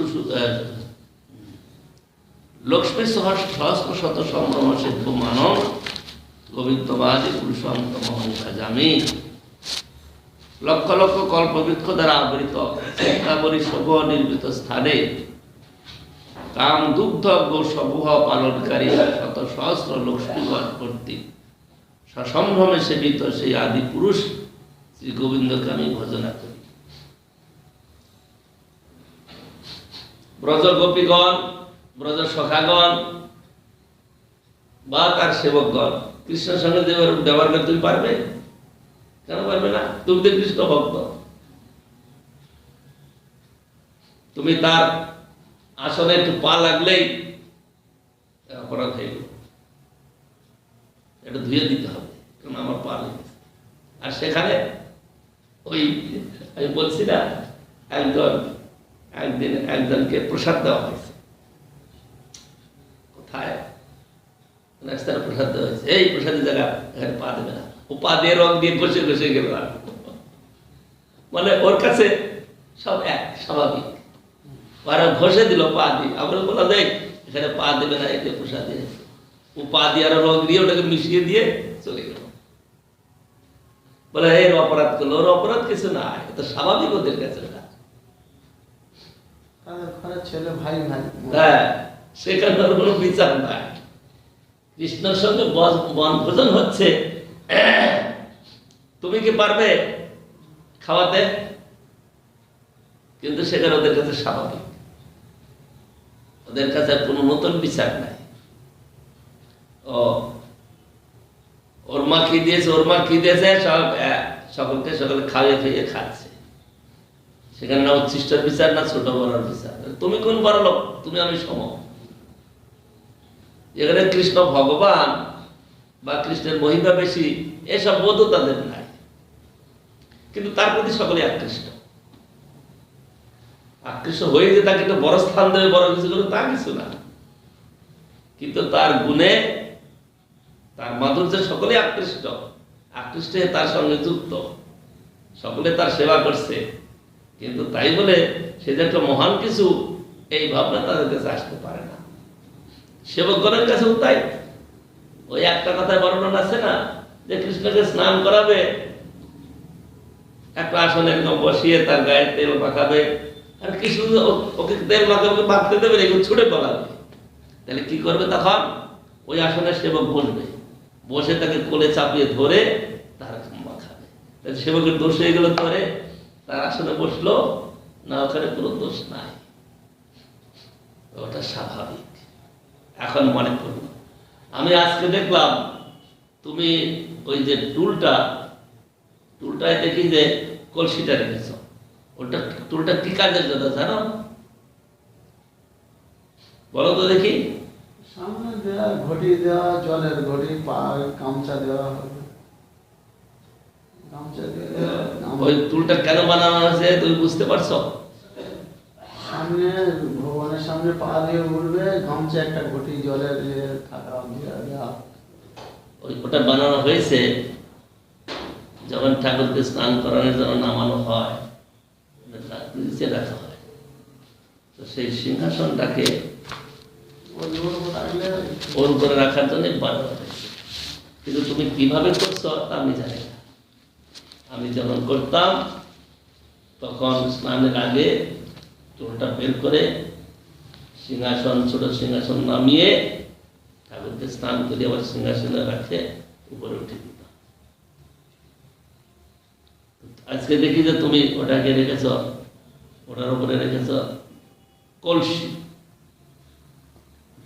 লক্ষ্মী সহস্র শত সম্ভ্রম সিদ্ধ মানব গোবিন্দবাদী পুরুষন্তম জামি। লক্ষ লক্ষ কল্পবৃক্ষ দ্বারা আবৃত চিন্তামণি শুভ নির্মিত স্থানে কাম দুগ্ধ সমূহ পালনকারী শত সহস্র লক্ষ্মীগণ কর্তৃক সসম্ভ্রমে সেবিত সেই আদি পুরুষ শ্রী গোবিন্দকে আমি ভজনা করি। ব্রজ গোপীগণ, ব্রজ সখাগণ বা তার সেবকগণ কৃষ্ণের সঙ্গে ব্যবহার করতে তুমি পারবে? কেন পারবে না? তুমি তো কৃষ্ণ ভক্ত। তুমি তার আসলে একটু পা লাগলেই অপরাধ হয়ে গেল, এটা ধুয়ে দিতে হবে, কারণ আমার পা লেগেছে। আর সেখানে ওই আমি বলছি না, একদিন একজনকে প্রসাদ দেওয়া হয়েছে, কোথায় রাস্তার প্রসাদ দেওয়া হয়েছে, এই প্রসাদের জায়গা এখানে পা দেবে না, ও পা দিয়ে রং দিয়ে ঘষে ঘষে গেল। মানে ওর কাছে সব এক, স্বাভাবিক। ওরা ঘষে দিল পা দিয়ে, আমরা বলা যায় এখানে পা দেবে না, এতে প্রসাদ দিয়ে ও পা দিয়ে আর রং দিয়ে ওটাকে মিশিয়ে দিয়ে চলে গেল। বলে এর অপরাধ করলো, ওর অপরাধ কিছু না, এটা স্বাভাবিক ওদের কাছে। ছেলে ভাই ভাই, হ্যাঁ, সেখানে কোনো বিচার নাই। কৃষ্ণের সঙ্গে বনভোজন হচ্ছে, তুমি কি পারবে খাওয়াতে? কিন্তু সেখানে ওদের কাছে স্বাভাবিক, ওদের কাছে কোনো নতুন বিচার নাই। ওর মা কি দিয়েছে, ওর মা কি দিয়েছে, সব সকলকে সকলে খাইয়ে খাইয়ে খাচ্ছে। সেখানে না উচ্ছিষ্টর বিচার, না ছোট বড়ার বিচার। তুমি কোন বড় লোক, তুমি আমি সম। এখানে কৃষ্ণ ভগবান বা কৃষ্ণের মহিমা বেশি, এসব বোধও তাদের নাই, কিন্তু তার প্রতি সকলে আকৃষ্ট। আকৃষ্ট হয়ে যে তাকে একটা বড় স্থান দেবে, বড় কিছু করবে, তা কিছু না। কিন্তু তার গুণে, তার মাধুর্যে সকলে আকৃষ্ট, আকৃষ্ট হয়ে তার সঙ্গে যুক্ত, সকলে তার সেবা করছে। কিন্তু তাই বলে সে যে একটা মহান কিছু, এই ভাবনা তাদের কাছে আসতে পারে না। সেবকগণের কাছেও তাই। ওই একটা কথায় বর্ণনা আছে না, যে কৃষ্ণকে স্নান করাবে, একটা আসনে একদম বসিয়ে তার গায়ে তেল মাখাবে, আর কৃষ্ণ ওকে তেল মাখাবে, মাখতে দেবে, এগুলো ছুটে পড়াবে। তাহলে কি করবে তখন? ওই আসনে সেবক বসবে, বসে তাকে কোলে চাপিয়ে ধরে তার মাখাবে। তাহলে সেবকের দোষ হয়ে গেল, ধরে তার আসনে বসলো না, ওখানে কোনো দোষ নাই, ওটা স্বাভাবিক। এখন মনে করুন, আমি আজকে দেখলাম তুমি ওই যে টুলটায় দেখি যে কলসিটা রেখেছ, ওটা টুলটা কি কাজের জন্য জানো? বলো তো দেখি। সামনে দেওয়া ঘটি, দেওয়া জলের ঘটি, পা গামছা দেওয়া হবে, গামছা দিয়ে ওই টুলটা কেন বানানো হয়েছে তুমি বুঝতে পারছো? সামনে ভগবানের সামনে পা দিয়ে উঠবে, গামছা একটা ঘটি জলের থাকা দেওয়া। ওটা বানানো হয়েছে যখন ঠাকুরকে স্নান করানোর জন্য নামানো হয়, নিচে রাখা হয়, তো সেই সিংহাসনটাকে ওর উপরে রাখার জন্য বানানো হয়েছে। কিন্তু তুমি কিভাবে করছো তা আমি জানি না। আমি যখন করতাম তখন স্নানের আগে চুলটা বের করে সিংহাসন, ছোট সিংহাসন নামিয়ে ঠাকুরকে স্নান করে আবার সিংহাসনে রাখে উপরে উঠে দিতাম। আজকে দেখি যে তুমি ওটাকে রেখেছ, ওটার উপরে রেখেছ কলসি,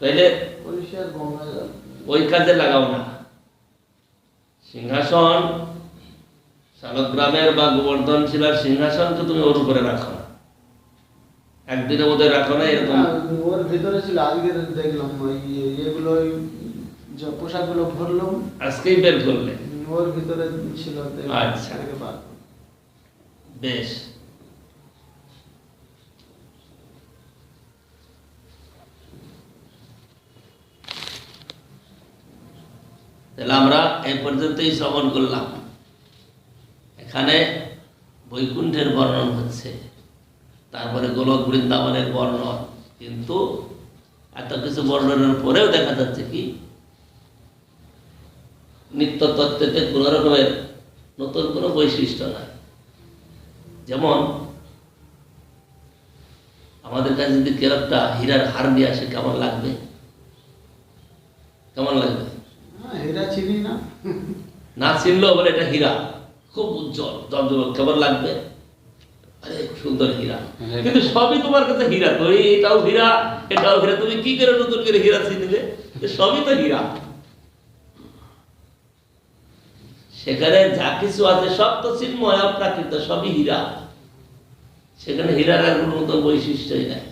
তাইলে ওই কাজে লাগাও না। সিংহাসন শালগ্রামের বা গোবর্ধন শিলার সিংহাসনকে তুমি ওর উপরে রাখো না, একদিনের মধ্যে রাখো না এরকম। ওর ভিতরে ছিল, আজকে দেখলাম ওই এগুলো ওই যে পোশাকগুলো ভরলাম আজকেই বের করলে? ওর ভিতরে ছিল। আচ্ছা, বেশ। তাহলে আমরা এই পর্যন্তই শ্রবণ করলাম। এখানে বৈকুণ্ঠের বর্ণন হচ্ছে, তারপরে গোলক বৃন্দাবনের বর্ণন, কিন্তু এত কিছু বর্ণনের পরেও দেখা যাচ্ছে কি নিত্য তত্ত্বেতে কোন রকমের নতুন কোনো বৈশিষ্ট্য নাই। যেমন আমাদের কাছে যদি কেউ একটা হীরার হার নিয়ে আসে, কেমন লাগবে? কেমন লাগবে? হীরা চিনি না, না চিনলেও বলে এটা হীরা, খুব উজ্জ্বল জমজমক, কেমন লাগবে? আরে সুন্দর হীরা, কিন্তু সবই তোমার কাছে হীরা। তো এটাও হীরা, এটাও হীরা, তুমি কি করে নতুন করে হীরা চিনবে? সবই তো হীরা। সেখানে যা কিছু আছে সব তো চিন্ময়, অপ্রাকৃত, সবই হীরা। সেখানে হীরার আর কোনো নতুন বৈশিষ্ট্যই নাই।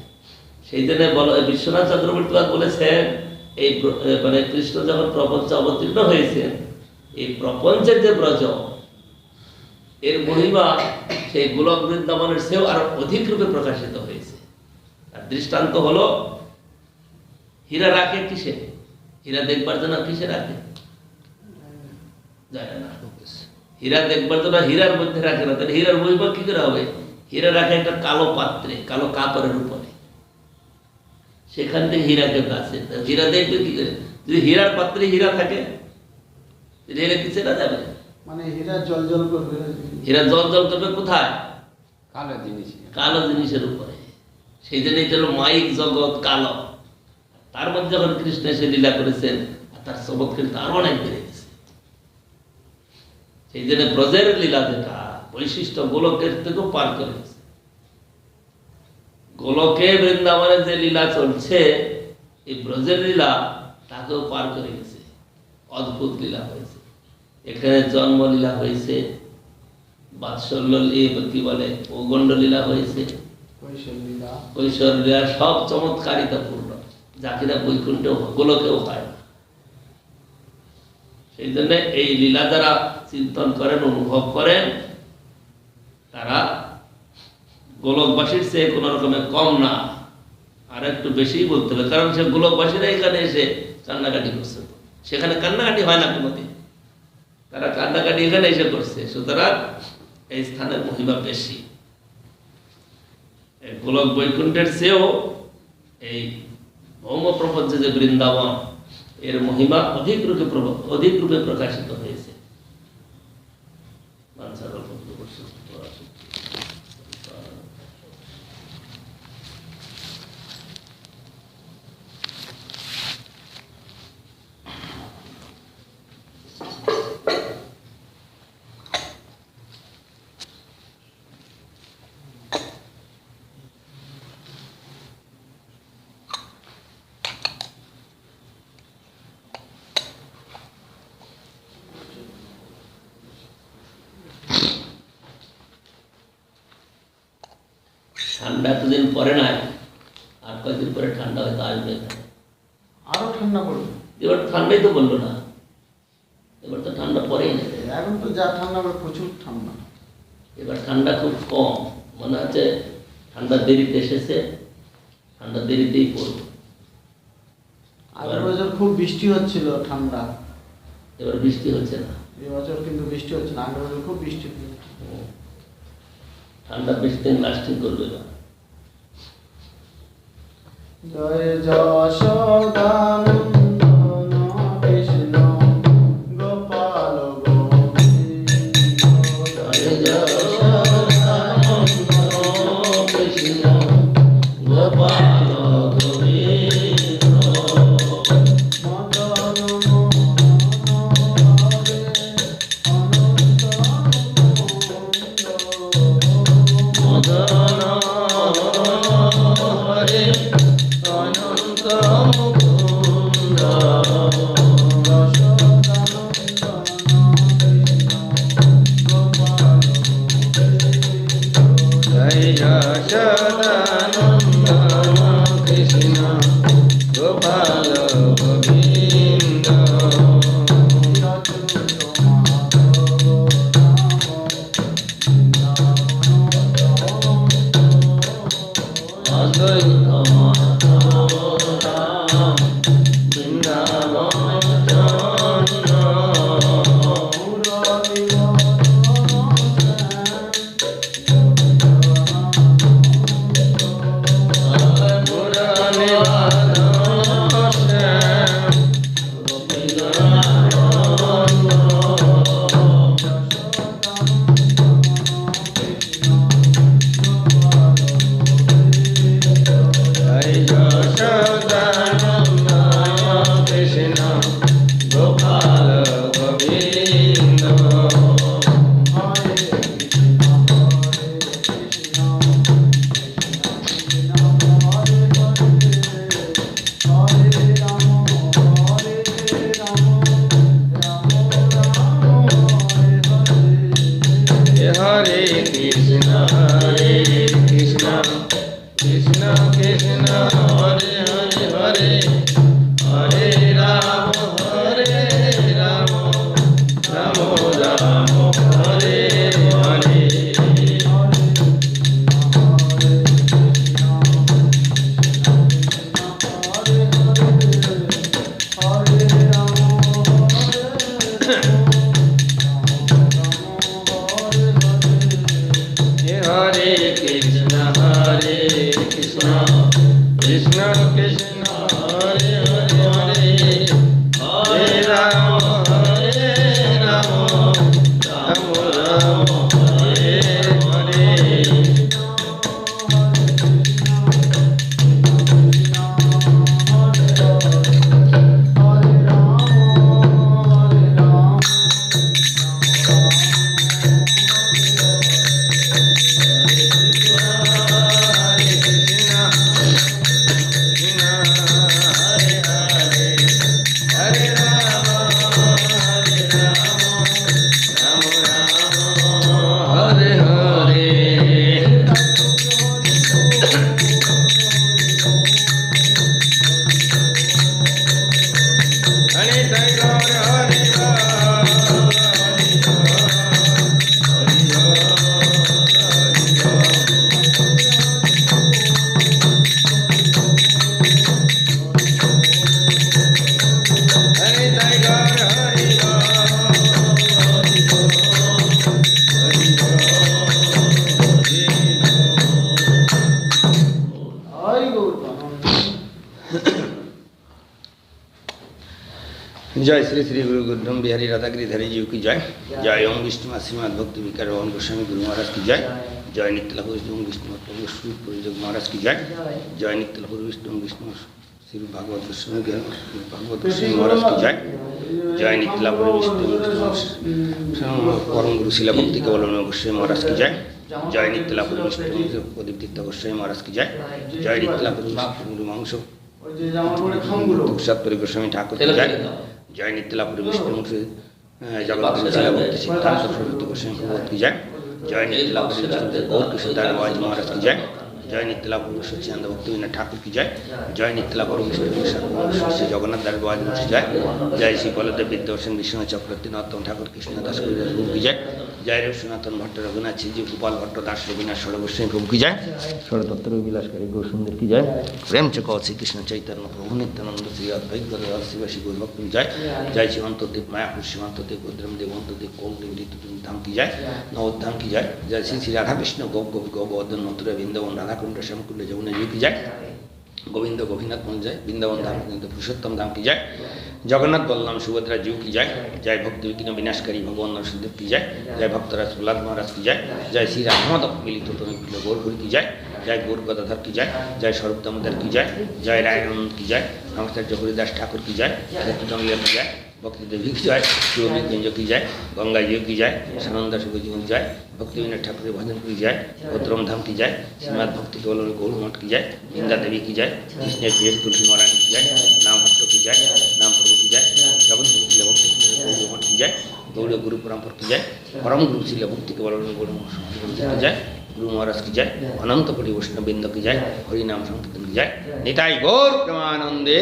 সেই জন্য বিশ্বনাথ চক্রবর্তী বলেছেন, এই মানে কৃষ্ণ যখন প্রপঞ্চে অবতীর্ণ হয়েছেন, এই প্রপঞ্চের যে ব্রজ, এর মহিমা সেই গোলক বৃন্দাবনের চেয়েও আরো অধিক রূপে প্রকাশিত হয়েছে। আর দৃষ্টান্ত হলো, হীরা রাখে কিসে? হীরা দেখবার জন্য কিসে রাখে? যায় না। হীরা দেখবার জন্য হীরার মধ্যে রাখে না, তাহলে হীরার মহিমা কি করে হবে? হীরা রাখে একটা কালো পাত্রে, কালো কাপড়ের উপরে, সেখান থেকে হীরাকে কাছে। হীরা দেখবে কি করে? যদি হীরার পাত্রে হীরা থাকে, হীরা কি চেনা যাবে? মানে হীরা জল জল করবে। হীরা জল জল করবে কোথায়? কালো জিনিস, কালো জিনিসের উপরে। সেই জন্য এটা হলো মাইক জগৎ কালো। তার মধ্যে যখন কৃষ্ণ এসে লীলা করেছেন, তার চমৎ কিন্তু আরো অনেক বেড়ে গেছে। সেই জন্য ব্রজের লীলা যেটা বৈশিষ্ট্য, গোলকের থেকেও পার করে গেছে। গোলকে বৃন্দাবনে যে লীলা চলছে, এই ব্রজের লীলা তাকেও পার করে গেছে। অদ্ভুত লীলা হয়েছে। এখানে জন্ম লীলা হয়েছে, বাৎসল্য কি বলে ওগণ্ড লীলা হয়েছে, কৈশোর লীলা, সব চমৎকারিতাপূর্ণ, যা কিনা বৈকুণ্ঠেও গোলকেও হয় না। সেই জন্য এই লীলা যারা চিন্তন করেন, অনুভব করেন, তারা গোলকবাসীর চেয়ে কোন রকমের কম না, আর একটু বেশি বলতে হবে। কারণ সে গোলকবাসীরা এখানে এসে কান্নাকাটি করছে, সেখানে কান্নাকাটি হয় না কোনোদিন, তারা কান্নাকাটি এখানে এসে করছে। সুতরাং এই স্থানের মহিমা বেশি। গোলক বৈকুণ্ঠের চেয়েও এই ভৌম প্রপঞ্চে যে বৃন্দাবন, এর মহিমা অধিক রূপে প্রকাশিত হয়েছে। ঠান্ডা এতদিন পরে নাই, আর কয়েকদিন পরে ঠান্ডা হয়তো আসবে, আরো ঠান্ডা পড়বে। এবার ঠান্ডাই তো বললো না, এবার তো ঠান্ডা পরেই না। এখন তো যা ঠান্ডা, প্রচুর ঠান্ডা। এবার ঠান্ডা খুব কম, মনে হচ্ছে ঠান্ডা দেরিতে এসেছে, ঠান্ডা দেরিতেই পড়বে। আগের বছর খুব বৃষ্টি হচ্ছিল, ঠান্ডা। এবার বৃষ্টি হচ্ছে না। এবছর কিন্তু বৃষ্টি হচ্ছে না, আগের বছর খুব বৃষ্টি হচ্ছে। ঠান্ডা বেশি দিন লাস্টিং করবে না। জয় যশোদানন্দন কৃষ্ণ গোপাল গোবিন্দ, জয় যশোদানন্দন কৃষ্ণ গোপাল গোবিন্দ, মদন মোহন হরে অনন্ত মুকুন্দ, মদন হরে অনন্ত Mukunda, Hare Krishna, Krishna Krishna, Hare Hare, Hare Rama, Hare Rama, Rama Rama, Hare Hare. जय श्री श्री गुरु गोविंद बिहारी राधा गिरिधरी जी की जय। जय ओम विष्णु श्रीमद भक्ति विकार ओम गोस्वामी गुरु महाराज की जय। जय नित्य लघु विष्णु विष्णु महाराज की जय। जय नित्य लघु विष्णु विष्णु श्री भागवत गोस्वामी भागवत गोस्वामी महाराज की जय। जय नित्य लघु विष्णु परम गुरु शिला भक्ति केवल गोस्वामी महाराज की जय। जय नित्य लघु विष्णु प्रदीप तीर्थ गोस्वामी महाराज की जय। जय नित्य लघु विष्णु मांस सतपुरी गोस्वामी ठाकुर की जय। जय नित्यलापुरी विष्णु जगत भक्ति सिद्धांत सरस्वती गोस्वामी भगवत की जय। जय नित्यलापुरी गौर कृष्णदास महाराज की जय। जय नित्यलापुरी सच्चिदानंद भक्ति विनोद ठाकुर की जय। जय नित्यलापुरी विष्णु जगन्नाथ दास की जय। जय श्री बलदेव विद्याभूषण विष्णु चक्रवर्ती नरोत्तम ठाकुर कृष्णदास प्रभु की जय। जय रे सनातन भट्ट रघुनाथ जी गोपाल भट्ट दास रघुनाथ षड़ गोस्वामी प्रभु की जय। षड़ तत्व विलासकारी गौर सुंदर की जय। प्रेम चकौ श्री कृष्ण चैतन्य प्रभु नित्यानंद श्री अद्वैत गदाधर शिवासी गौर भक्त की जय। जय शिवंत देव मायापुर शिवंत देव गोद्रम देवंत देव कौल देव ऋतु धाम की जय। नवोद्धाम की जय। जय श्री श्री राधा कृष्ण गौ गोपी गौ गोवर्धन मथुरा वृंदावन राधा कुंड श्याम कुंड जमुना जी की जय। गोविंद गोपीनाथ मन जय। वृंदावन धाम पुरुषोत्तम धाम की जय। जगन्नाथ बलराम सुभद्रा जीव की जय। जय भक्ति विघ्न विनाशकारी भगवान नरसिंहदेव की जय। जय भक्तराज प्रहलाद महाराज की जय। जय श्री राधा मिलित गौरपुरी की जय। जय गौर गदाधर की जय। जय स्वरूप दामोदर की जय। जय रायनंद की जय। नमस्कार हरिदास ठाकुर की जय। जय की जय। भक्ति देवी की जय। शिवजी गंज की जय। गंगा जी की जय। सनंद शिवजी की जय। भक्ति विनोद ठाकुर भजन की जय। गौतम धाम की जय। श्रीमद भक्ति गौर गौर मठ की जय। वृंदा देवी की जय। कृष्ण तुलसी महारानी की जय। नाम भक्त की जय। नाम प्रभु की जय। जगत भक्ति मठ की जय। गौड़ गुरु परम्पर की जय। परम गुरु श्री भक्ति के गौर की जय। गुरु महाराज की जय। अनंत कोटि वैष्णव बिंद की जय। हरि नाम संकीर्तन की जय। निताई गौर प्रेमानंदे।